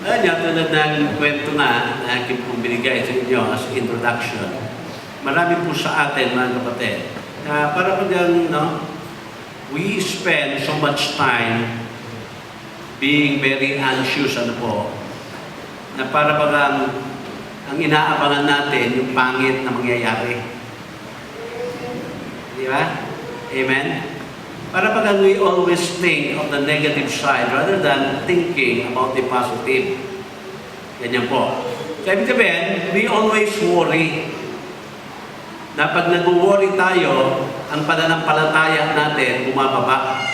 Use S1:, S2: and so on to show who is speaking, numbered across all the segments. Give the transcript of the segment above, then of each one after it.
S1: Alam niyo, tulad ng kwento na aking pong binigay sa inyo as introduction, marami po sa atin, mga kapatid, na para po dyan, no, we spend so much time being very anxious, ano po, na para bagang ang inaabangan natin yung pangit na mangyayari. Di ba? Amen? Para bagang we always think of the negative side rather than thinking about the positive. Ganyan po. So, ibig sabihin, we always worry. Na pag nag-worry tayo, ang pananampalataya natin bumababa.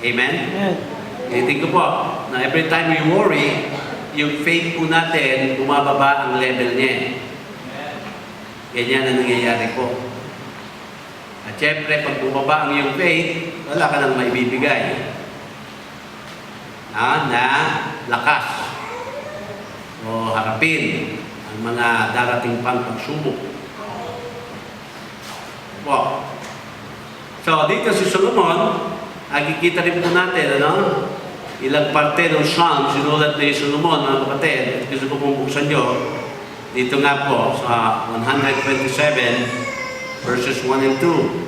S1: Amen? Think ko po, na every time we worry, yung faith po natin, bumababa ang level niya. Ganyan ang nangyayari po. At syempre, pag bumaba ang iyong faith, wala ka nang maibibigay. Na lakas o harapin ang mga darating pang pagsubok. Wow. So, dito si Solomon, nakikita rin po natin, ilang parte ng Psalm, sinulat ni Solomon, mga kapatid. Gusto ko pong buksan nyo. Dito nga po, sa 127, verses 1 and 2.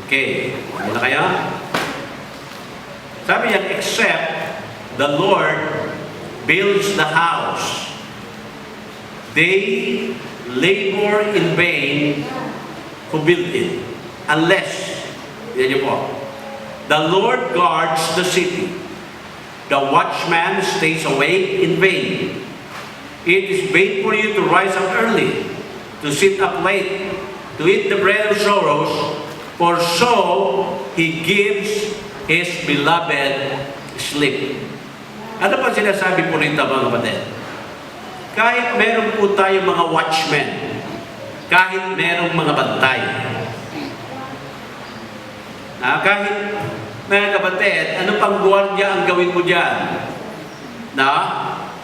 S1: Okay, ano na kaya? Sabi niya, except the Lord builds the house, they labor in vain who build it. Unless, yan niyo po, the Lord guards the city, the watchman stays awake in vain. It is vain for you to rise up early, to sit up late, to eat the bread of sorrows, for so He gives His beloved sleep. Ano pa sinasabi po rito, mga kapatid? Kahit meron po tayo mga watchmen, kahit merong mga bantay, kahit mga kapatid, ano pang gwardiya ang gawin mo dyan?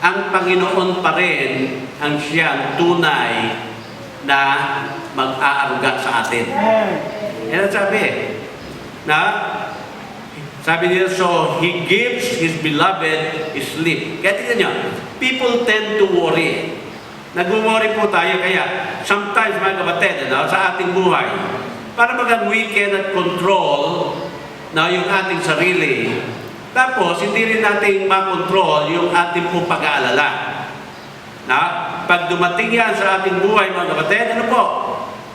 S1: Ang Panginoon pa rin ang siyang tunay na mag-aaruga sa atin. Yan ang sabi. Sabi niya, so He gives His beloved sleep. Kaya tingnan niyo, people tend to worry. Nag-worry po tayo, kaya sometimes, mga kapatid, sa ating buhay, para bagang we cannot control yung ating sarili. Tapos, hindi rin natin makontrol yung ating pong pag-aalala. Pag dumating yan sa ating buhay, mga kapatid, ano po?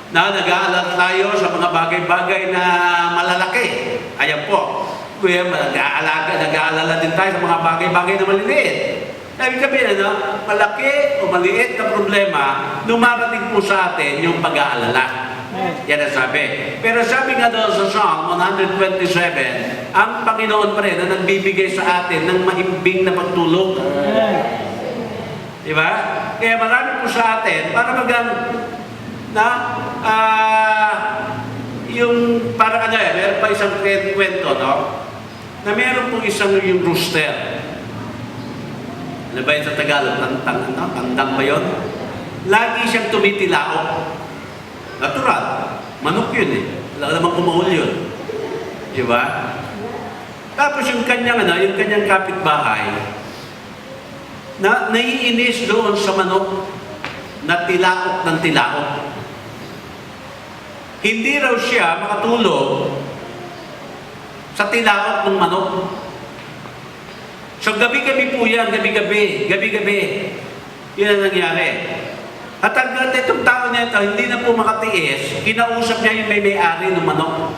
S1: Nag-aalala tayo sa mga bagay-bagay na malalaki. Ayan po. Nag-aalala din tayo sa mga bagay-bagay na maliliit. Ibig sabihin, malaki o maliit na problema, lumarating po sa atin yung pag-aalala. Yan ang sabi. Pero sabi nga doon sa Psalm 127, ang Panginoon pa rin na nagbibigay sa atin ng mahimbing na pagtulog. Diba? Kaya marami po sa atin, para magang, yung, parang meron pa isang kwento, na meron pong isang yung rooster. Ano ba yun sa Tagalog? Tandang ba yun? Lagi siyang tumitilaok. Natural. Manok yun eh. Wala namang kumahol yun. Diba? Tapos yung kanyang kapitbahay, naiinis doon sa manok na tilaok ng tilaok. Hindi raw siya makatulog sa tilaok ng manok. So gabi-gabi po yan, gabi-gabi. Yun ang nangyari. At hanggang itong tao na ito, hindi na po makatiis, kinausap niya yung may-ari ng manok.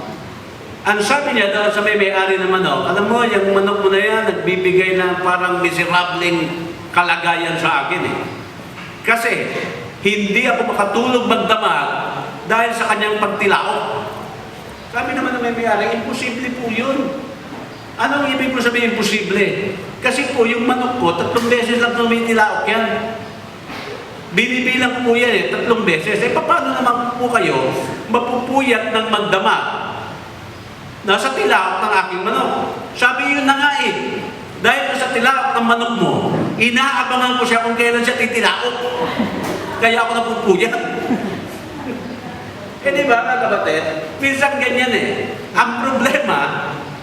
S1: Ang sabi niya daw sa may-ari ng manok, alam mo, yung manok mo na yan, nagbibigay ng parang miserableng kalagayan sa akin eh. Kasi, hindi ako makatulog magdamag dahil sa kanyang pagtilaok. Sabi naman ng may-ari, imposible po yun. Anong ibig mo sabihin imposible? Kasi po, yung manok ko, 3 beses lang tumitilaok yan. Binibilang po yan 3 beses. Paano naman po kayo mapupuyat ng magdamag nasa tilaok ng aking manok? Sabi yun na nga eh. Dahil sa tilaok ng manok mo, inaabangan ko siya kung kailan siya titilaok. Kaya ako napupuyat. Eh di ba mga kapatid? Minsan ganyan eh. Ang problema,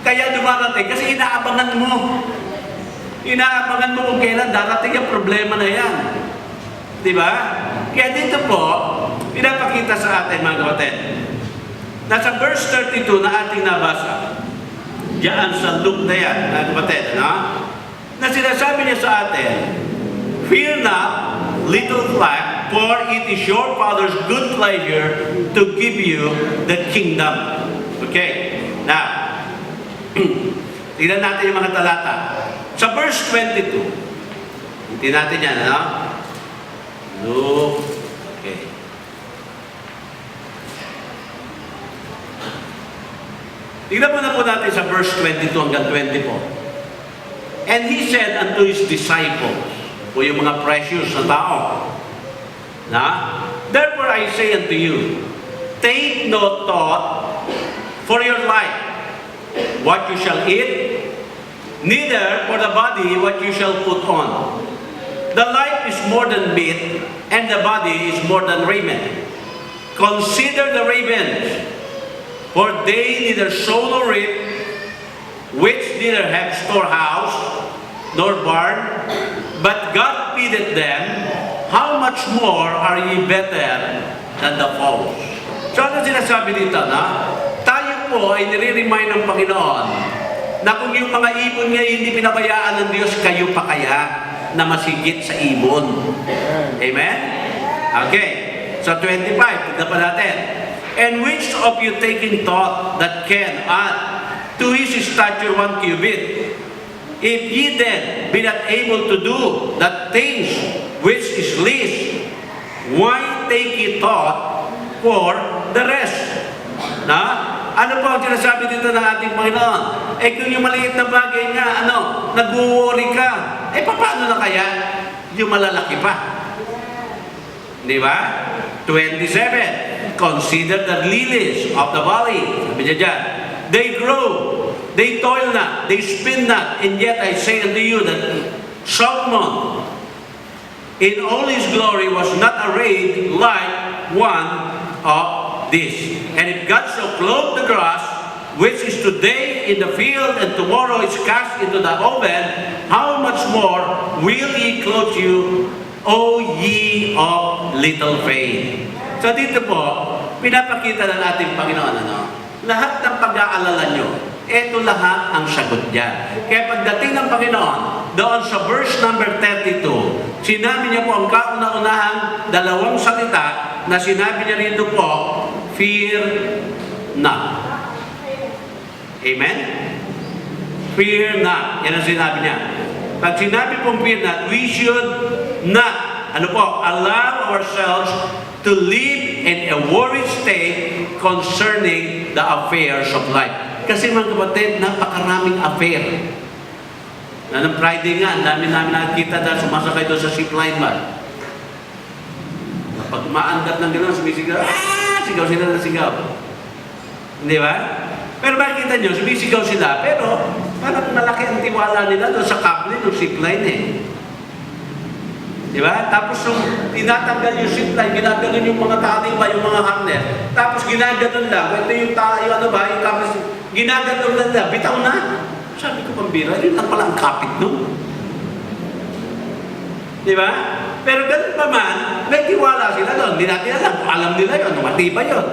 S1: kaya dumarating kasi inaabangan mo. Inaabangan mo kung kailan darating ang problema na yan. Di ba? Kaya dito po, pinapakita sa atin mga kapatid. Nasa verse 32 na ating nabasa, diyan sa Luke na yan, mga kapatid, no? Na sinasabi niya sa atin, fear not, little flock, for it is your Father's good pleasure to give you the kingdom. Okay, now, tignan natin yung mga talata. Sa verse 22, tignan natin yan, no? Luke, okay. Tignan mo na po natin sa verse 22 hanggang 24. And he said unto his disciples, o yung mga precious na tao, na, therefore I say unto you, take no thought for your life, what you shall eat, neither for the body what you shall put on. The life is more than meat, and the body is more than raiment. Consider the ravens, for they neither sow nor reap, which neither have storehouse nor barn, but God feedeth them. How much more are ye better than the fowls? So ano sinasabi dito, na? Tayo po ay nire-remind ng Panginoon na kung yung mga ibon niya hindi pinabayaan ng Diyos, kayo pa kaya na masigit sa ibon. Amen? Okay. So 25, tignan pa natin. And which of you taking thought that can add to his stature 1 cubit? If ye then be not able to do that things which is least, why take ye thought for the rest? Na? Ano po ang sinasabi dito ng ating Panginoon? Eh kung yung maliit na bagay nga, nag-worry ka, eh paano na kaya yung malalaki pa? Di ba? 27. Consider the lilies of the valley. Sabi niya dyan, they grow, they toil not, they spin not, and yet I say unto you that Solomon in all his glory was not arrayed like one of this. And if God shall clothe the grass, which is today in the field and tomorrow is cast into the oven, how much more will he clothe you, O ye of little faith? So dito po, pinapakita ng ating Panginoon, lahat ng pag-aalala nyo, ito lahat ang sagot niya. Kaya pagdating ng Panginoon, doon sa verse number 32, sinabi niya po ang kauna-unahang dalawang salita na sinabi niya rito po, fear not. Amen? Fear not. Yan ang sinabi niya. Pag sinabi pong fear not, we should not, allow ourselves to live in a worried state concerning the affairs of life. Kasi mga kapatid, napakaraming affair. Na ng Friday nga, ang dami namin nakikita dahil sumasakay doon sa zipline ba. Pag maandat ng gano'n, sumisigaw, sigaw sila na sigaw. Hindi ba? Pero makikita nyo, sumisigaw sila, pero parang malaki ang tiwala nila doon sa kable, doon zipline eh. Di ba? Tapos yung tinatanggal yung zipline, ginaganon yung mga tali ba, yung mga harness. Tapos ginaganon lang, ito yung yung kable, ginaganon lang, bitaw na. Sabi ko, pambira, yun lang pala ang kapit nun. Di ba? Pero ganun pa man, may tiwala sila doon. Hindi natin alam nila yun, matibay yun.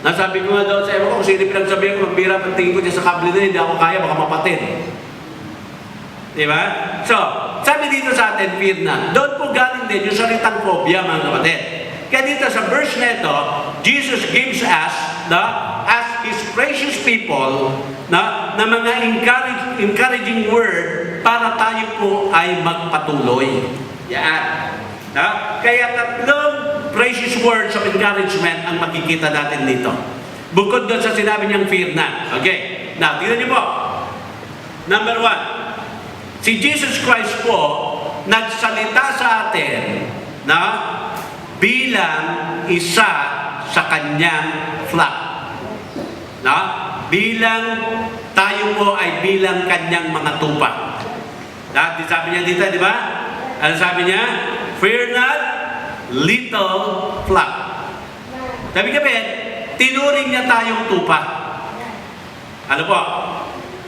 S1: Nasabi ko nga doon sa ewan ko, kung sino pinagsabihan ko, magbira, pagtingin ko dyan sa kable na, hindi ako kaya, baka mapatid. Di ba? So, sabi dito sa atin, fear not. Doon po galing din yung salitang phobia, mga kapatid. Kaya dito sa verse na ito, Jesus gives us, as His precious people, na mga encouraging word para tayo po ay magpatuloy. Yan. Kaya tatlong precious words of encouragement ang makikita natin dito. Bukod doon sa sinabi niyang fear not. Okay. Now, tingnan niyo po. Number 1. Si Jesus Christ po, nagsalita sa atin na bilang isa sa kanyang flock. Na? Bilang tayo po ay bilang kanyang mga tupa. Dahil sabi niya dito, di ba? Ano sabi niya? Fear not, little flock. Sabi sabihin, tinuring niya tayong tupa. Ano po?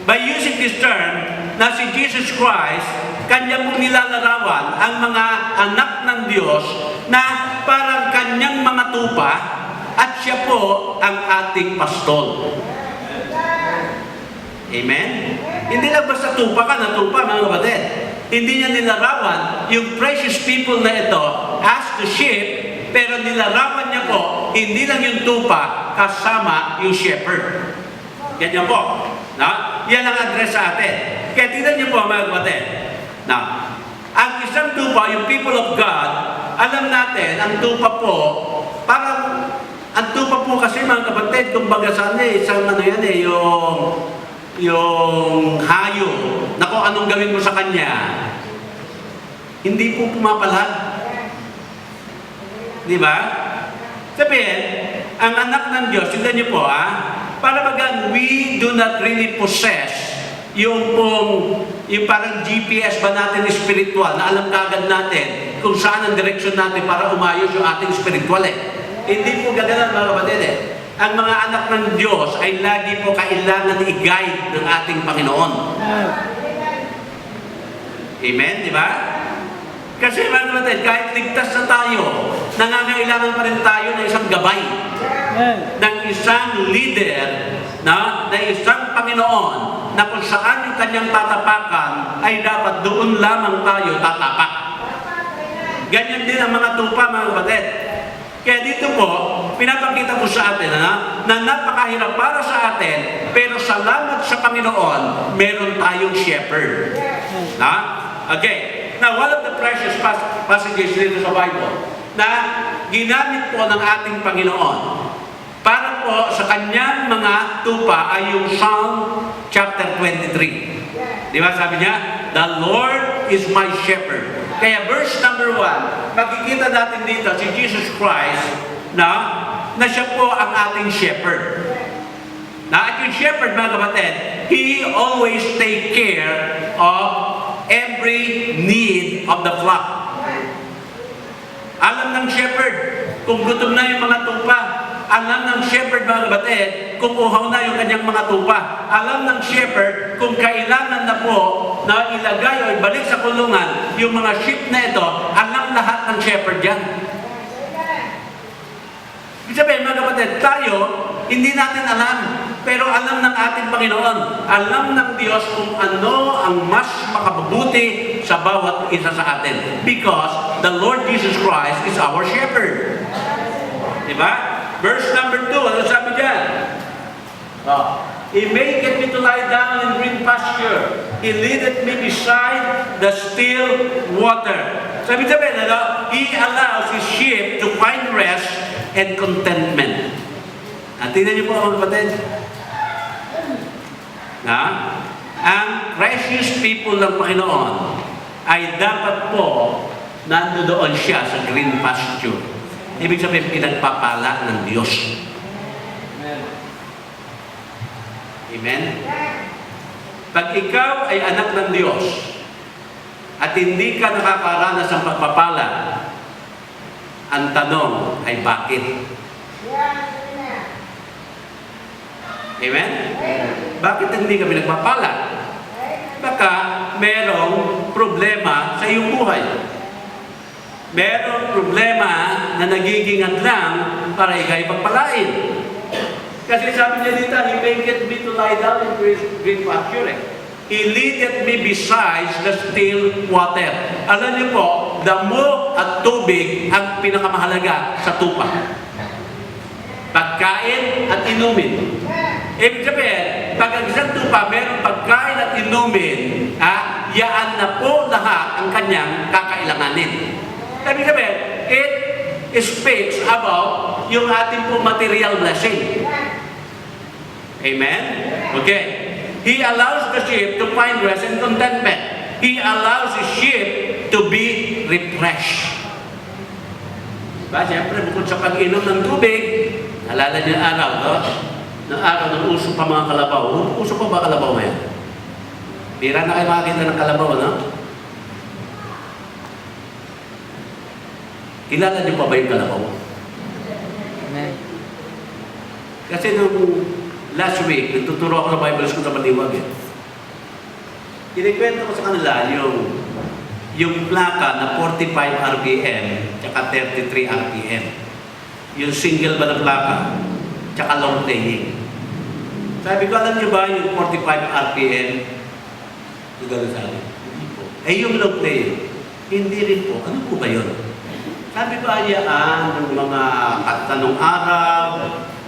S1: By using this term, na si Jesus Christ, kanya pong nilalarawan ang mga anak ng Diyos na parang kanyang mga tupa at siya po ang ating pastol. Amen? Hindi lang basta tupa ka na tupa, mga kapatid. Hindi niya nilarawan yung precious people na ito as the sheep, pero nilarawan niya po, hindi lang yung tupa, kasama yung shepherd. Ganyan po. Na? Yan ang address sa atin. Kaya tingnan niyo po, mga kapatid. Na, ang isang tupa, yung people of God, alam natin, ang tupa po, parang, ang tupa po kasi, mga kapatid, kumbaga sana isang ano yan yung hayo, na kung anong gawin mo sa kanya, hindi po pumapalag. Di ba? Sabihin, ang anak ng Diyos, tignan niyo po para bagang we do not really possess yung parang GPS ba natin spiritual na alam kagad natin kung saan ang direksyon natin para umayos yung ating spiritual Hindi po gaganan, mga kapatid Ang mga anak ng Diyos ay lagi po kailangan i-guide ng ating Panginoon. Amen, di ba? Kasi mga kapatid, kahit ligtas na tayo, nangangailangan pa rin tayo ng isang gabay, ng isang leader, na isang Panginoon, na kung saan yung kanyang tatapakan, ay dapat doon lamang tayo tatapak. Ganyan din ang mga tupa, mga kapatid. Kaya dito po, pinapakita ko sa atin na napakahirap para sa atin, pero salamat sa Panginoon, meron tayong shepherd. Okay. Now, one of the precious passages dito sa Bible na ginamit po ng ating Panginoon para po sa kanyang mga tupa ay yung Psalm chapter 23. Di ba sabi niya? The Lord is my shepherd. Kaya verse number 1, makikita natin dito si Jesus Christ na siya po ang ating shepherd. At yung shepherd, mga kapatid, He always take care of every need of the flock. Alam ng shepherd kung gutom na yung mga tupa. Alam ng shepherd, mga kapatid, kung uhaw na yung kanyang mga tupa. Alam ng shepherd kung kailangan na po na ilagay o ibalik sa kulungan yung mga sheep na ito. Alam lahat ng shepherd yan. Ibig sabihin, mga kapatid, tayo, hindi natin alam. Pero alam ng ating Panginoon, alam ng Diyos kung ano ang mas makabubuti sa bawat isa sa atin. Because the Lord Jesus Christ is our shepherd. Diba? Verse number 2, ano sabi dyan? He maketh me to lie down in green pasture. He leadeth me beside the still water. Sabi, He allows His sheep to find rest and contentment. At tingnan niyo po, mga kapatid. Ang precious people ng Panginoon ay dapat po nandoon siya sa green pasture. Ibig sabihin, pinagpapala ng Diyos. Amen? Pag ikaw ay anak ng Diyos at hindi ka nakakaranas ng pagpapala, ang tanong ay bakit? Amen? Bakit hindi kami nagpapala? Baka merong problema sa iyong buhay. Merong problema na nagiging hadlang para ikay pagpalain. Kasi sabi niya dito, He maketh me to lie down in green pasture. He leadeth me beside the still water. Alam niyo po, damo at tubig ang pinakamahalaga sa tupa. Pagkain at inumin. Ibig sabihin, pag ang isang tupa mayroong pagkain at inumin, yaan na po lahat ang kanyang kakailanganin. Ibig sabihin, it speaks about yung ating po material blessing. Amen? Okay. He allows the sheep to find rest and contentment. He allows the sheep to be refreshed. Diba? Siyempre, bukod sa pag-inom ng tubig, nalala niyo araw, no? Ng araw ng uso pa mga kalabaw. Uso pa ba kalabaw ngayon? Bira na kayo makakita ng kalabaw, no? Kilala niyo pa ba yung kalabaw? Kasi nung last week, nagtuturo ako sa Bible School sa Maliwag eh. Kinikwento ko sa kanila yung plaka na 45 RPM tsaka 33 RPM. Yung single ba na plaka tsaka long playing. Sabi ko, alam niyo ba yung 45 RPM? Gagawin sa akin. Hindi po. Eh yung long playing, hindi rin po. Ano po ba yun? Sabi ko, ayaan ng mga katanong araw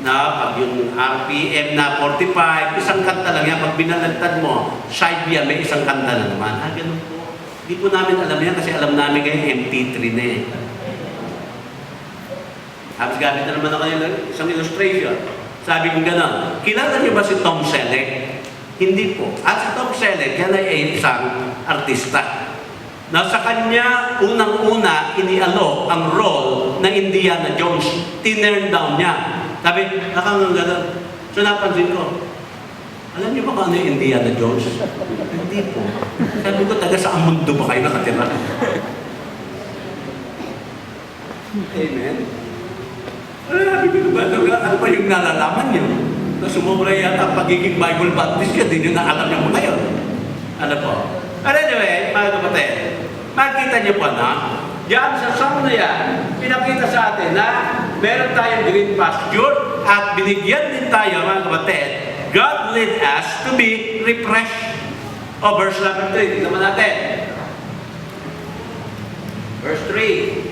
S1: na pag yung RPM na 45, isang kanta lang yan. Pag binalagtad mo, side yan, may isang kanta na naman. Ganun po. Hindi po namin alam yan kasi alam namin ngayon MP3 na eh. Tapos gamit na naman ako ng isang illustration. Sabi ko gano'n, kilala niyo ba si Tom Selleck? Hindi po. At si Tom Selleck, yan ay isang artista. Na sa kanya, unang-una, inialok ang role ng Indiana Jones. Tinurn down niya. Sabi, nakang gano'n. So napansin ko, alam niyo ba kung ano yung Indiana Jones? Hindi po. Sabi ko, taga saan mundo ba kayo nakatira? Amen. Sabi ko ba, ano ba yung nalalaman niyo? Na sumubra yata ang pagiging Bible Baptist ka, di niyo na alam yung mga yun. Ano po? But anyway, mga kapatid, makikita niyo pa na, diyan sa song na yan, pinakita sa atin na meron tayong green pasture at binigyan din tayo, mga kapatid, God led us to be refreshed. O, verse number 3, tignan naman natin. Verse 3.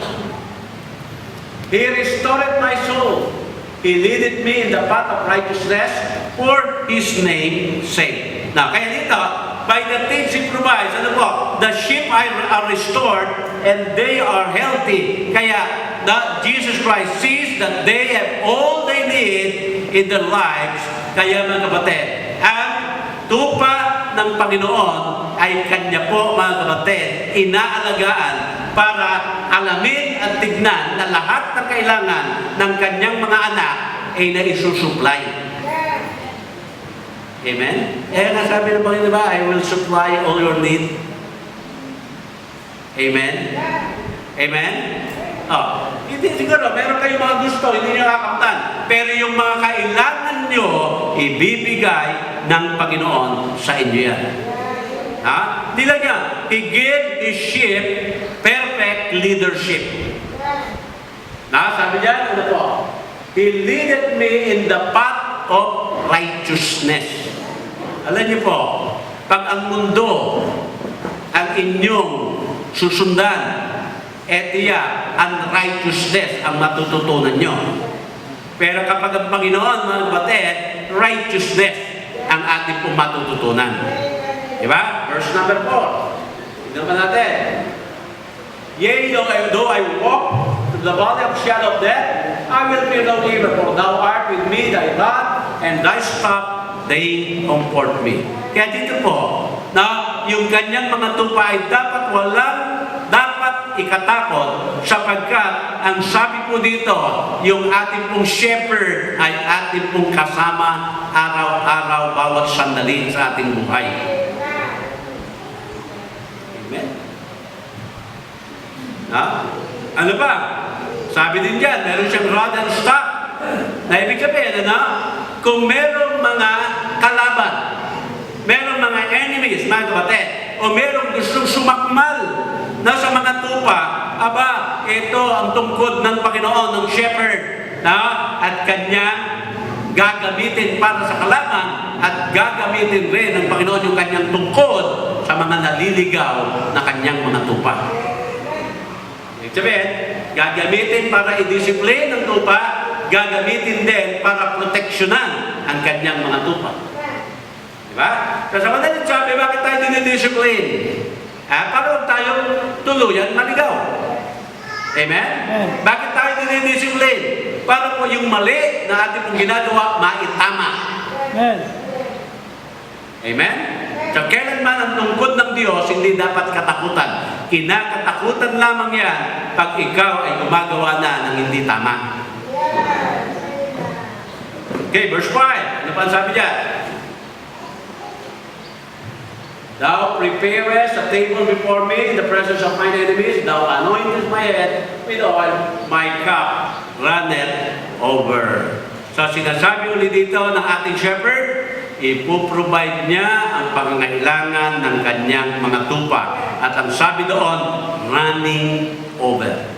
S1: He restored my soul. He leaded me in the path of righteousness for His name's sake. Now, kaya dito, by the things He provides, ano po, the sheep are restored and they are healthy. Kaya, Jesus Christ sees that they have all they need in their lives. Kaya mga kapatid, ang tupa ng Panginoon ay Kanya po, mga kapatid, inaalagaan para alamin at tignan na lahat ng kailangan ng Kanyang mga anak ay naisusupply. Amen? Eh, nasabi ng Panginoon ba, I will supply all your need. Amen? Amen? Oh, hindi siguro, meron kayong mga gusto, hindi nyo kakamtan. Pero yung mga kailangan nyo, ibibigay ng Panginoon sa inyo yan. Ha? Hindi lang yan. He gave His sheep perfect leadership. Na, sabi niya, ano po? He leaded me in the path of righteousness. Alam niyo po, pag ang mundo ang inyong susundan, etiya, unrighteousness ang matututunan nyo. Pero kapag ang Panginoon, mga kapatid, righteousness ang ating pong matututunan. Diba? Verse number 4. Tignan pa natin. Yea, though I walk through the valley of shadow of death, I will fear no evil, for Thou art with me, Thy rod and Thy staff, they comfort me. Kaya dito po, na yung kanyang mga tupa ay dapat ikatakot sapagkat ang sabi po dito, yung ating pong shepherd ay ating pong kasama araw-araw bawat sandali sa ating buhay. Amen? Ha? Ano ba? Sabi din dyan, meron siyang rod and staff. Na ibig sabihin, kung merong mga kalaban, merong mga enemies, mga kapatid, o merong gustong sumakmal na sa mga tupa, aba, ito ang tungkod ng Panginoon, ng shepherd, at kanyang gagamitin para sa kalaban, at gagamitin rin ng Panginoon yung kanyang tungkod sa mga naliligaw na kanyang mga tupa. Ibig sabihin, gagamitin para i-discipline ng tupa, gagamitin din para proteksyonan ang kanyang mga tupa. Diba? Kasi sa madaling sabi, bakit tayo dinidiscipline? Para tayong tuluyan maligaw. Amen? Bakit tayo dinidiscipline? Para po yung mali na ating pong ginagawa, maitama. Amen? Amen? So, kailanman ang tungkod ng Diyos, hindi dapat katakutan. Kinakatakutan lamang yan pag ikaw ay gumagawa na ng hindi tama. Okay, verse 5. Ano pa ang sabi dyan? Thou preparest a table before me in the presence of mine enemies. Thou anointest my head with oil. My cup runneth over. So sinasabi ulit dito ng ating shepherd, ipoprovide niya ang pangangailangan ng kanyang mga tupa. At ang sabi doon, running over.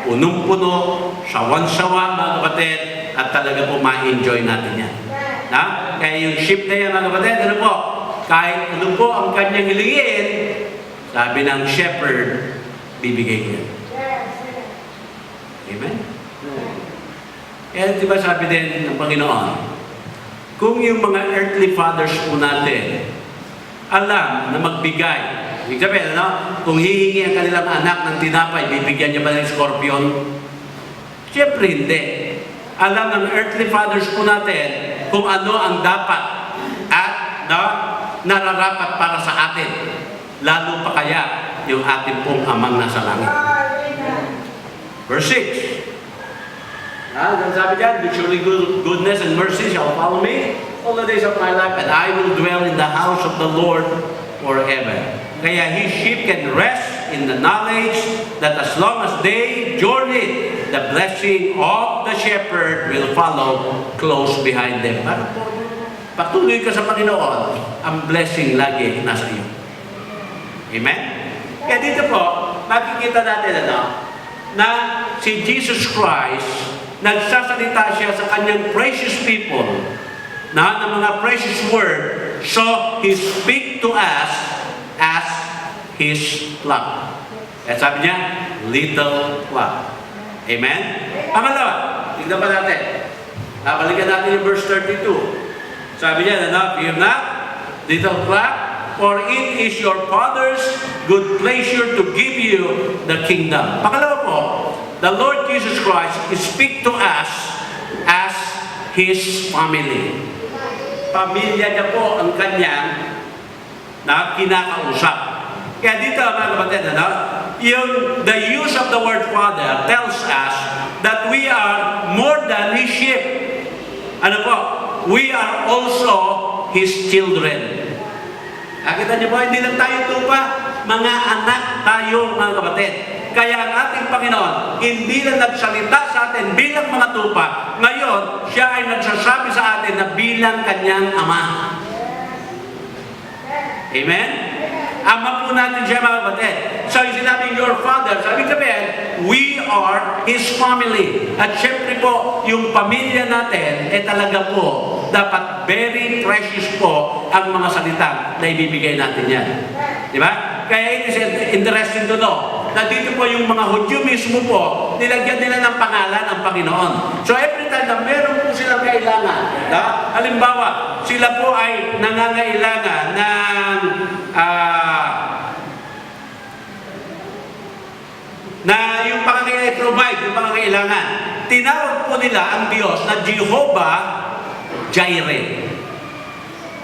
S1: Punong-puno, sawan-sawa mga kapatid, at talaga po ma-enjoy natin yan. Na? Kaya yung ship na yan mga kapatid, ano po? Kahit ano po ang kanyang hilingin, sabi ng shepherd, bibigay ko yan. Amen? Kaya di ba sabi din ng Panginoon, kung yung mga earthly fathers po natin alam na magbigay, ibig sabihin, ano? Kung hihingi ang kanilang anak ng tinapay, bibigyan niya ba ng scorpion? Siyempre hindi. Alam ng earthly fathers po natin kung ano ang dapat at nararapat para sa atin. Lalo pa kaya yung ating pong amang nasa langit. Verse 6. Sabi dyan, surely goodness and mercy shall follow me all the days of my life, and I will dwell in the house of the Lord forever. Kaya his sheep can rest in the knowledge that as long as they journey, the blessing of the shepherd will follow close behind them. Para po, patuloy ka sa Panginoon, ang blessing lagi nasa iyo. Amen? Kaya dito po, makikita natin na si Jesus Christ, nagsasalita siya sa kanyang precious people ng mga precious word, so He speak to us as His flock. At sabi niya, little flock. Amen? Pangalawa, tignan pa natin. Balikan natin yung verse 32. Sabi niya, fear not, little flock, for it is your Father's good pleasure to give you the kingdom. Pangalawa po, the Lord Jesus Christ speak to us as His family. Pamilya niya po ang kanyang kinakausap. Kaya dito mga kapatid, the use of the word Father tells us that we are more than His sheep. Ano po? We are also His children. Nakita niyo po, hindi lang tayo tupa, mga anak tayo mga kapatid. Kaya ang ating Panginoon, hindi lang nagsalita sa atin bilang mga tupa. Ngayon, siya ay nagsasabi sa atin na bilang kanyang Ama. Amen? Ama po natin siya mga kapatid. So yung sinabing your Father, sabi sabihin, we are His family. At syempre po, yung pamilya natin, talaga po, dapat very precious po ang mga salita na ibibigay natin yan. Di ba? Kaya it is interesting to know na dito po yung mga Hudyo mismo po, nilagyan nila ng pangalan ang Panginoon. So every time na meron po silang kailangan, halimbawa, sila po ay nangangailangan ng na yung pangangailangan, yung pangangailangan, tinawag po nila ang Diyos na Jehovah Jireh.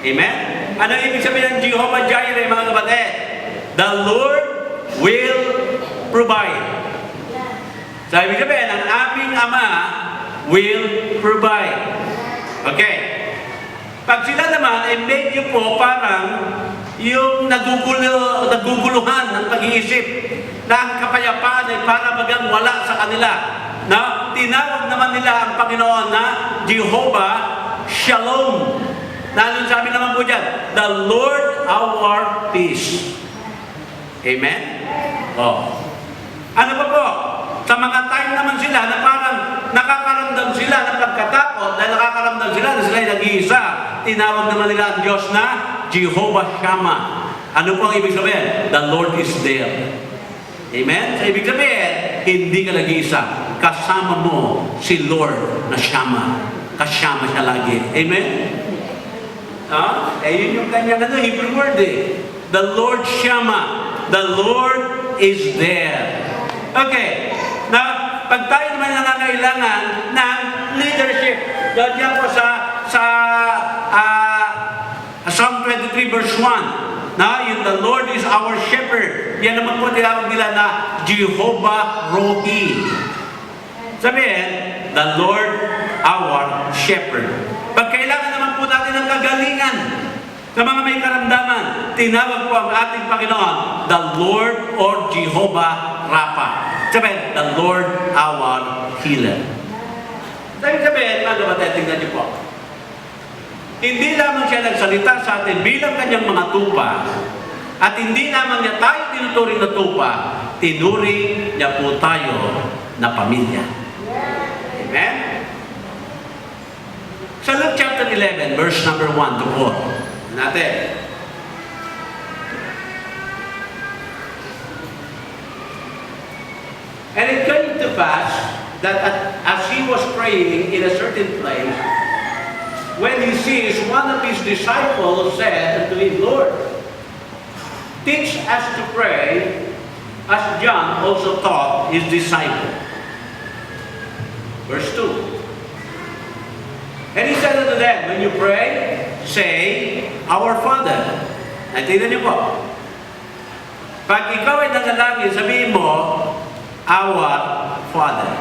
S1: Amen? Ano ibig sabihin ng Jehovah Jireh, mga kapatid? The Lord will provide. So, ibig sabihin, ang aming Ama will provide. Okay. Pag sila naman, medyo po parang yung naguguluhan ng pag-iisip na ang kapayapaan ay para bagang wala sa kanila. Na tinawag naman nila ang Panginoon na Jehovah Shalom. Na anong sabi naman po dyan? The Lord our peace. Amen? Oh. Ano pa po? Sa mga time naman sila na parang nakakaramdam sila ng pagkatakot dahil nakakaramdam sila na sila ay nag-iisa. Tinawag naman nila ang Diyos na Jehovah Shammah. Ano po ang ibig sabihin? The Lord is there. Amen? Sa ibig sabihin, hindi ka nag-iisa. Kasama mo si Lord na Shammah. Kasama siya lagi. Amen? Yun yung kanyang Hebrew word The Lord Shammah. The Lord is there. Okay. Now, pag tayo naman nangangailangan ng leadership, dyan po sa Psalm 23 verse 1, the Lord is our shepherd. Yan naman po tinawag nila na Jehovah Rohi. Sabihin, the Lord our shepherd. Pag kailangan naman po natin ng kagalingan sa mga may karamdaman, tinawag po ang ating Panginoon, the Lord or Jehovah Rapha. Sabihin, the Lord our healer. Sabihin, mga mga kapatid, tingnan niyo po. Hindi lamang siya nagsalita sa atin bilang kanyang mga tupa, at hindi lamang niya tayo tinuturing na tupa, tinuring niya po tayo na pamilya. Amen? Sa Luke chapter 11, verse number 1 to 4, natin. And it came to pass that as he was praying in a certain place, when he sees one of his disciples said unto him, Lord, teach us to pray, as John also taught his disciples. Verse 2. And he said unto them, when you pray, say, Our Father. Ay, tingnan niyo po. Pag ikaw ay nanalangin, sabihin mo, Our Father.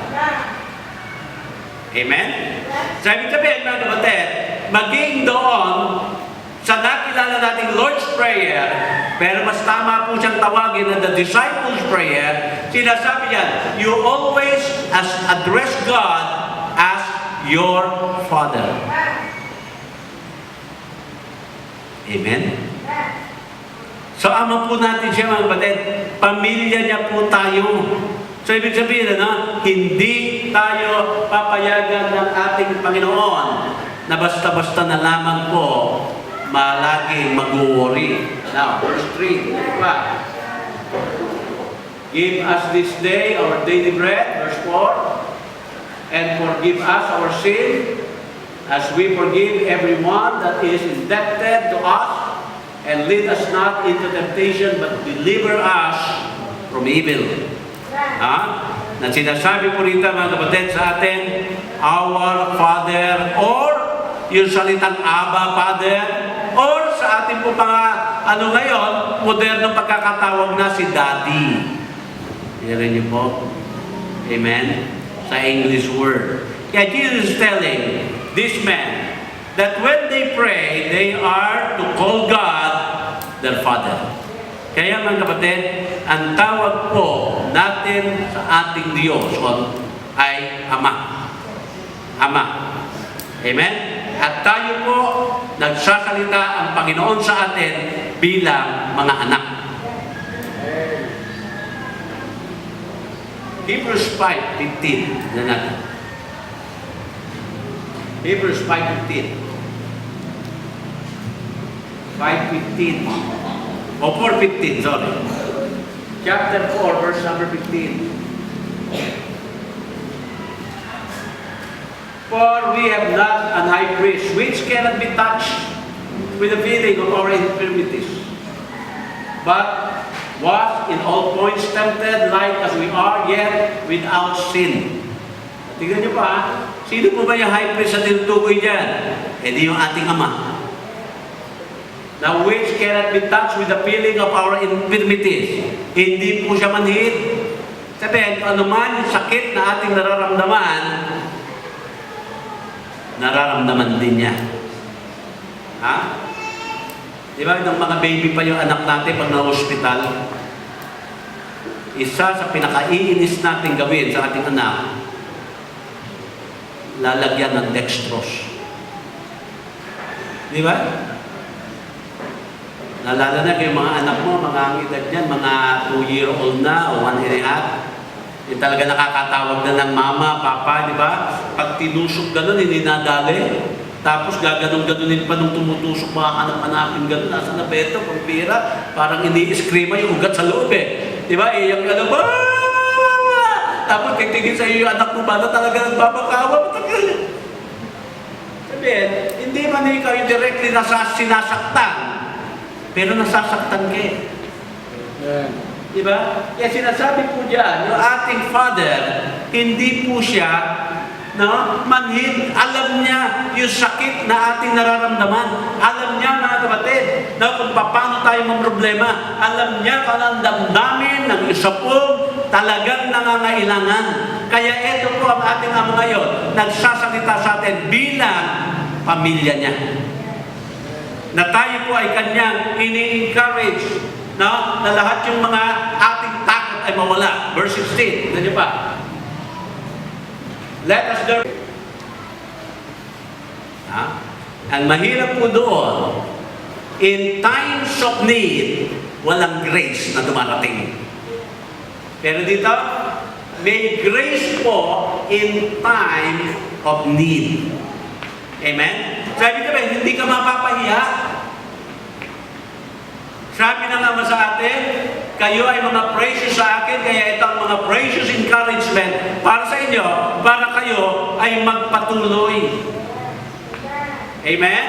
S1: Amen? Sabi sabihin, mga kapatid, maging doon sa nakilala nating Lord's Prayer, pero mas tama po siyang tawagin na the Disciples' Prayer, sinasabi yan, you always address God as your Father. Amen? So, ama po natin siya, mga kapatid. Pamilya niya po tayo. So, ibig sabihin, hindi tayo papayagan ng ating Panginoon na basta-basta na lamang po malaging mag-worry. Now, verse 3. Diba? Give us this day our daily bread, verse 4, and forgive us our sin, as we forgive everyone that is indebted to us, and lead us not into temptation, but deliver us from evil. Na sinasabi po rito, mga kapatid, sa atin, Our Father, or yung salitang Abba, Father, or sa ating po mga, ngayon, modernong pagkakatawag na si Daddy. Yan niyo po. Amen? Sa English word. Kaya Jesus is telling this man that when they pray, they are to call God their Father. Kaya mga kapatid, ang tawag po natin sa ating Diyos ay Ama. Ama. Amen? At tayo po nagsasalita ang Panginoon sa atin bilang mga anak. Hebrews 5:15 na natin. Hebrews 5:15. 5:15. O 4:15, sorry. Chapter 4, verse number 15. For we have not an high priest which cannot be touched with the feeling of our infirmities, but was in all points tempted like as we are, yet without sin. Tingnan niyo pa, sino po ba yung high priest sa tinutukoy dyan? Eh di yung ating Ama. Now, which cannot be touched with the feeling of our infirmities. Hindi po siya manhid. Sabihin, ano man yung sakit na ating nararamdaman din niya. Ha? Di ba, ng mga baby pa yung anak natin pag na-hospital, isa sa pinakaiinis natin gawin sa ating anak, lalagyan ng dextrose. Di ba? Nalala na kayo mga anak mo, mga ang edad niyan, mga 2-year-old na o 1.5. Yung talaga nakakatawag na ng mama, papa, di ba? Pag tinusok gano'n, hindi nadali. Tapos gaganon-ganonin pa nung tumutusok mga anak-anakin gano'n. Nasa na beto, pampira, parang ini-eskrima yung ugat sa loob eh. Di ba? Iyak ka na ba? Tapos titigil sa iyo yung anak mo ba na talaga nagbabakawa? Sabihin, hindi man ikaw yung directly sinasaktan. Pero nasasaktan ka eh. Diba? Kaya sinasabi po dyan, yung ating Father, hindi po siya manhid. Alam niya yung sakit na ating nararamdaman. Alam niya, mga kapatid, na kung paano tayo mamroblema. Alam niya kung ang damdamin ng isa po talagang nangangailangan. Kaya ito po ang ating Ama ngayon, nagsasalita sa atin bilang pamilya niya. Na tayo po ay kanyang ini-encourage na lahat yung mga ating takot ay mawala. Verse 16, ganyan pa. Let us Ang mahirap po doon, in times of need, walang grace na dumarating. Pero dito, may grace po in time of need. Amen? Sabi ka ba, hindi ka mapapahiya. Sabi na naman sa atin, kayo ay mga precious sa akin, kaya itong mga precious encouragement para sa inyo, para kayo ay magpatuloy. Amen?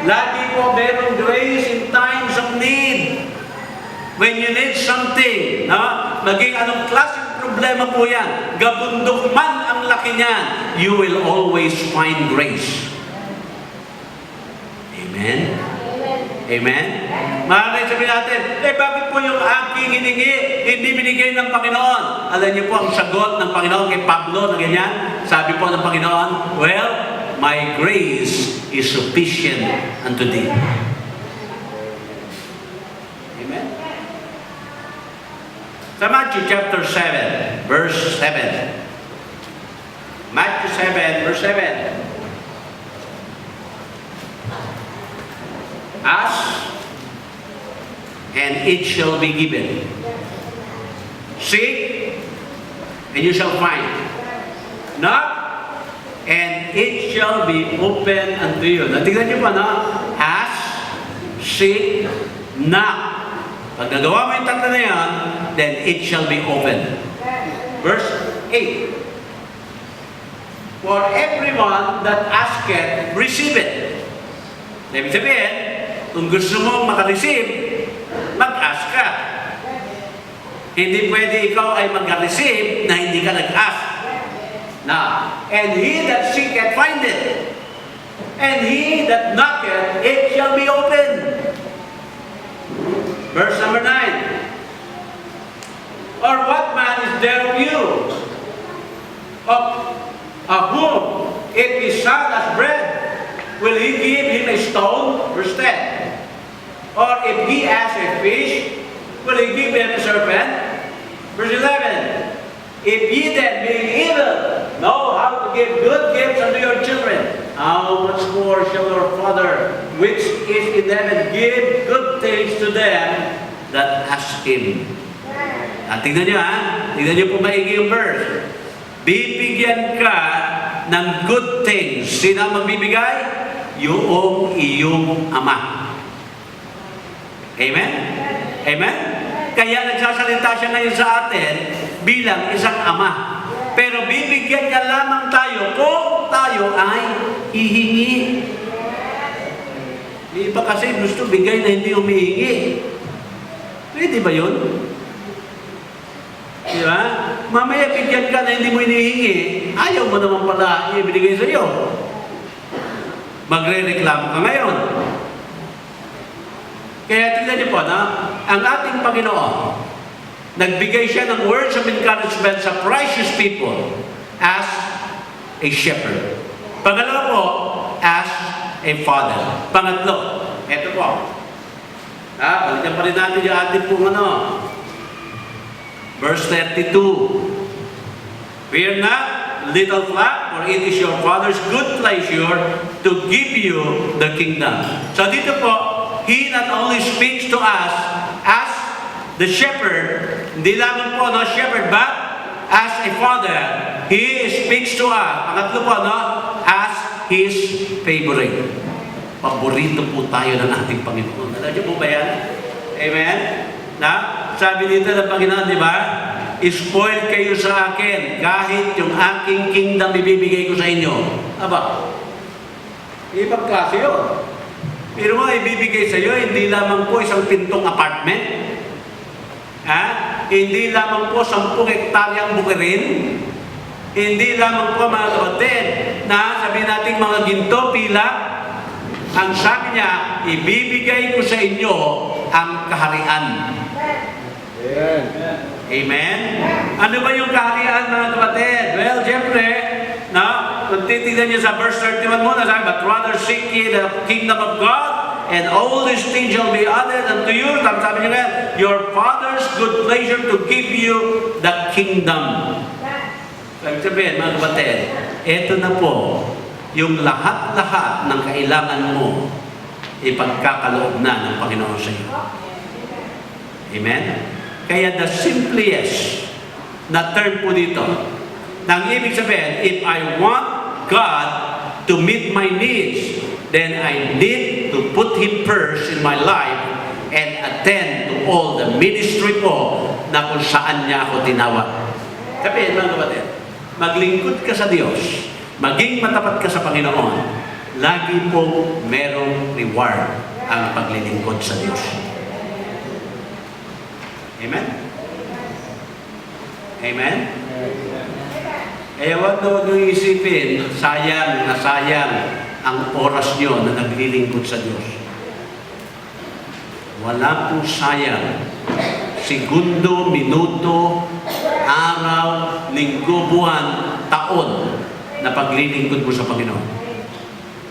S1: Lagi po merong grace in times of need. When you need something, no? Maging anong klaseng problema po yan, gabundok man ang laki niyan, you will always find grace. Amen? Amen? Maaaring sabihin natin, bakit po yung aking hiningi, hindi binigay ng Panginoon? Alam niyo po ang sagot ng Panginoon kay Pablo na ganyan? Sabi po ng Panginoon, well, my grace is sufficient unto thee. Amen? Sa Matthew chapter 7, verse 7. Matthew 7, verse 7. Ask, and it shall be given. Seek, and you shall find. Knock, and it shall be open unto you. Natignan niyo pa, no? Ask, seek, knock. Pag nagawa mo yung tatlo na yan, then it shall be open. Verse 8. For everyone that asketh, receiveth. Ibig sabihin, kung gusto mong makareceive, mag-ask ka. Hindi pwede ikaw ay mag-receive na hindi ka nag-ask. Now, and he that seeketh findeth, and he that knocketh, it shall be open. Verse number 9. Or what man is there of you, of whom, if his son has bread, will he give him a stone? Verse 10. Or if he asks a fish, will he give him a serpent? Verse 11. If ye then, being evil, know how to give good gifts unto your children, how much more shall your Father, which is in heaven, give good things to them that ask Him. Tingnan nyo tingnan nyo po maigi yung verse. Bibigyan ka ng good things. Sino ang magbibigay? Yung iyong Ama. Amen? Amen? Kaya nagsasalita siya ngayon sa atin bilang isang Ama. Pero bibigyan niya lamang tayo kung tayo ay hihingi. Di ba kasi gusto bigay na hindi humihingi? Pwede ba yun? Di ba? Mamaya bigyan ka na hindi mo hinihingi, ayaw mo naman pala ibigay sa iyo. Magre-reklamo ka ngayon. Kaya tingnan niyo po na ang ating Panginoon, nagbigay siya ng words of encouragement sa precious people as a shepherd. Pangalawa po, as a father. Pangatlo, eto po. Balikan pa rin natin yung ating pong Verse 32. Fear not, little flock, for it is your Father's good pleasure to give you the kingdom. So dito po, He not only speaks to us as the shepherd, hindi lamang po shepherd, but as a father, He speaks to us. Pangatlo po, as His favorite. Paborito po tayo ng ating Panginoon. Alam niyo po ba yan? Amen? Sabi dito ng Panginoon, di ba? Spoil kayo sa akin kahit yung aking kingdom ibibigay ko sa inyo. Aba, ibang klase yun. Pero mo, ibibigay sa iyo, hindi lamang po isang pintong apartment. Hindi lamang po 10 hektaryang bukirin. Hindi lamang po mga kapatid na sabihin natin mga ginto, pilak. Ang sabi niya, ibibigay ko sa inyo ang kaharian.
S2: Amen.
S1: Amen? Ano ba yung kaharian mga kapatid? Well, siyempre, kung titignan niyo sa verse 31 muna, sabi, but rather seek ye the kingdom of God, and all these things shall be added unto you. Tapos sabi niya, your Father's good pleasure to give you the kingdom. Sabi sabihin, mga kapatid, eto na po yung lahat-lahat ng kailangan mo, ipagkakaloob na ng Panginoon sa iyo. Amen? Kaya the simplest na term po dito, nang ibig sabihin, if I want God to meet my needs, then I need to put Him first in my life and attend to all the ministry po na kung saan niya ako tinawag. Sabihin, mga kapatid, maglingkod ka sa Diyos, maging matapat ka sa Panginoon, lagi pong merong reward ang paglilingkod sa Diyos. Amen? Amen? Kaya huwag na huwag niyong isipin, sayang na sayang ang oras niyo na naglilingkod sa Diyos. Wala pong sayang. Segundo, minuto, araw, linggo, buwan, taon na paglilingkod mo sa Panginoon.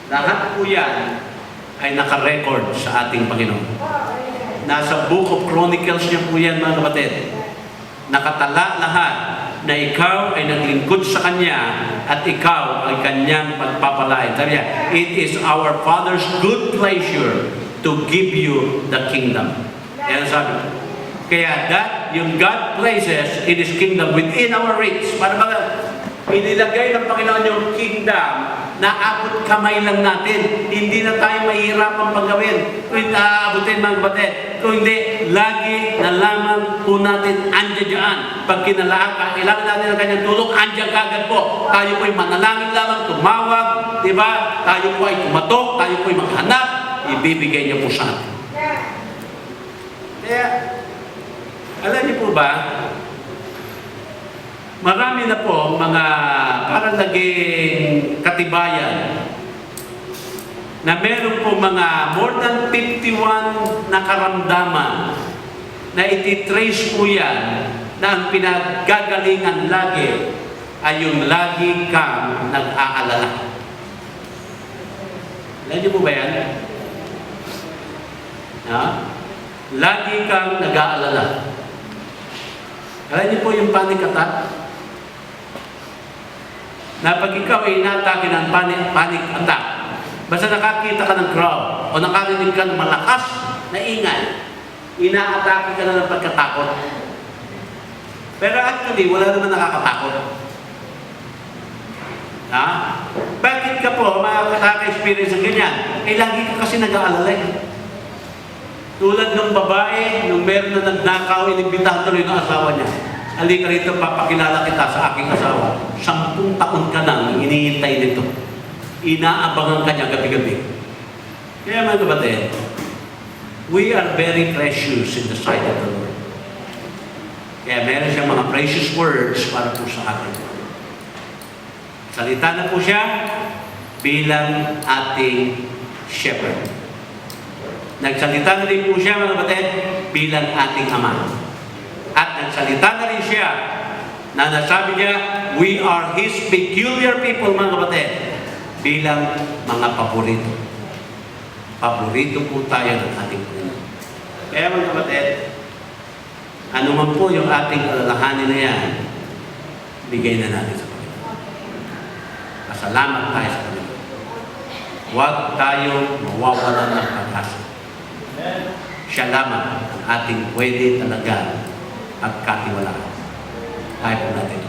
S1: Lahat po yan ay nakarecord sa ating Panginoon. Nasa Book of Chronicles niya po yan, mga kapatid. Nakatala lahat na ikaw ay naglingkod sa Kanya at ikaw ay Kanyang pagpapalain. Sabi niya, it is our Father's good pleasure to give you the kingdom. Yan sabi. Kaya that, yung God places in His kingdom within our reach. Para ba, inilagay ng Panginoon yung kingdom na abot kamay lang natin. Hindi na tayo mahihirapan paggawin. Kung aabutin mga kapatid. Kung hindi, lagi na lamang po natin andyan dyan. Pag kailangan natin ng kanyang tulong, andyan kagad po. Tayo po ay manalangin lamang, tumawag, di ba? Tayo po ay kumatok, tayo po ay maghanap, ibibigay niya po sa atin. Kaya, alam niyo po ba, marami na po mga parang naging katibayan na meron po mga more than 51 na karamdaman na ititrace po yan na ang pinaggagalingan lagi ay yung lagi kang nag-aalala. Alam niyo po ba yan? Ha? Lagi kang nag-aalala. Alam niyo po yung panic attack? Na pag ikaw ay inatake ng panic attack, basta nakakita ka ng crowd o nakarinig ka ng malakas na ingay, inaatake ka na ng pagkatakot. Pero actually, wala naman nakakatakot. Ha? Bakit ka po makaka-experience ng ganyan? Eh, lagi ka kasi nag-aalala. Tulad ng babae, nung meron na nagnakaw, inimbitahan tuloy ng asawa niya. Halika rito, papakilala kita sa aking asawa. 10 taon ka nang iniintay nito. Inaabangan ka niya gabi-gabi. Kaya mga kapatid, we are very precious in the sight of the Lord. Kaya meron siyang mga precious words para po sa atin. Salita na po siya bilang ating shepherd. Nagsalita na rin po siya, mga kapatid, bilang ating Ama. At nagsalita na rin siya na nasabi niya, we are His peculiar people, mga kapatid, bilang mga paborito. Paborito po tayo ng ating Panginoon. Kaya mga kapatid, ano man po yung ating alalahanin na yan, bigay na natin sa Panginoon. Pasalamat tayo sa Panginoon. Huwag tayo mawawalan ng pag-asa. Siya lamang ang ating pwede talaga at katiwalaan. Tayo po natin.